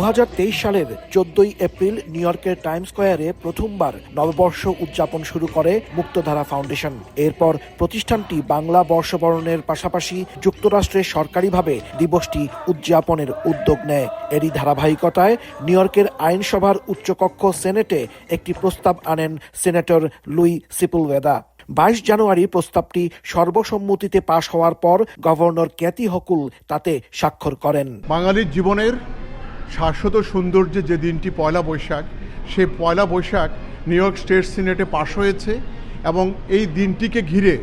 2023 সালের 14 April new ইয়র্কের Times স্কয়ারে প্রথমবার নববর্ষ উদযাপন শুরু করে মুক্তধারা ফাউন্ডেশন। এরপর প্রতিষ্ঠানটি বাংলা বর্ষবরণের পাশাপাশি যুক্তরাষ্ট্রে সরকারিভাবে দিবসটি উদযাপনের উদ্যোগ নেয়। এরই ধারাবাহিকতায় নিউ ইয়র্কের আইনসভার উচ্চকক্ষ সেনেটে একটি প্রস্তাব আনেন সিনেটর লুই সিপুলভেদা। 22 জানুয়ারি প্রস্তাবটি সর্বসম্মতিতে পাশ হওয়ার পর গভর্নর ক্যাথি হকুল তাতে স্বাক্ষর করেন। বাঙালির জীবনের শাশ্বত সৌন্দর্যে যে দিনটি পয়লা বৈশাখ, সেই পয়লা বৈশাখ নিউ ইয়র্ক স্টেট সিনেটে পাশ হয়েছে এবং এই দিনটিকে ঘিরে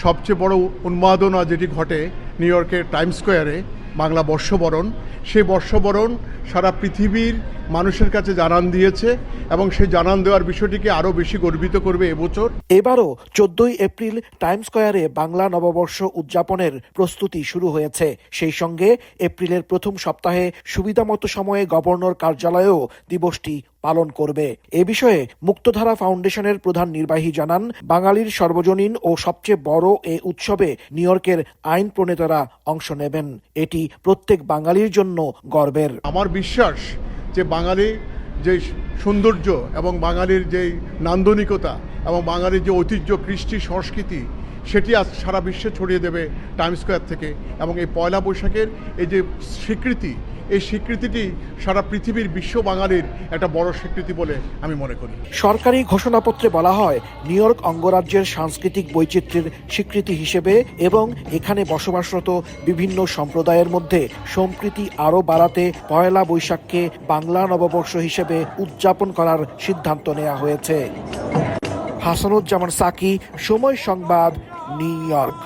সবচেয়ে বড় উন্মাদনা যেটি ঘটে নিউ ইয়র্কের টাইমস স্কয়ারে বাংলা বর্ষবরণ, সেই বর্ষবরণ সারা পৃথিবীর মানুষের কাছে জানান দিয়েছে এবং সেই জানান দেওয়ার বিষয়টিকে আরও বেশি গর্বিত করবে এবছর। এবারও 14 এপ্রিল টাইমস স্কয়ারে বাংলা নববর্ষ উদযাপনের প্রস্তুতি শুরু হয়েছে। সেই সঙ্গে এপ্রিলের প্রথম সপ্তাহে সুবিধামতো সময়ে গভর্নর কার্যালয়েও দিবসটি পালন করবে। এ বিষয়ে মুক্তধারা ফাউন্ডেশনের প্রধান নির্বাহী জানান, বাঙালির সর্বজনীন ও সবচেয়ে বড় এ উৎসবে নিউ ইয়র্কের আইন প্রণেতারা অংশ নেবেন। এটি প্রত্যেক বাঙালির জন্য গর্বের। আমার বিশ্বাস যে বাঙালি যে সৌন্দর্য এবং বাঙালির যে নান্দনিকতা এবং বাঙালির যে ঐতিহ্য, কৃষ্টি, সংস্কৃতি, সেটি আজ সারা বিশ্বে ছড়িয়ে দেবে টাইমস স্কয়ার থেকে। এবং এই পয়লা বৈশাখের এই যে স্বীকৃতি, এই স্বীকৃতিটি সারা পৃথিবীর বিশ্ব বাঙালির একটা বড় স্বীকৃতি বলে আমি মনে করি। সরকারি ঘোষণাপত্রে বলা হয়, নিউ ইয়র্ক অঙ্গরাজ্যের সাংস্কৃতিক বৈচিত্র্যের স্বীকৃতি হিসেবে এবং এখানে বসবাসরত বিভিন্ন সম্প্রদায়ের মধ্যে সম্প্রীতি আরও বাড়াতে পয়লা বৈশাখকে বাংলা নববর্ষ হিসেবে উদযাপন করার সিদ্ধান্ত নেওয়া হয়েছে। হাসানুজ্জামান সাকি, সময় সংবাদ, নিউ ইয়র্ক।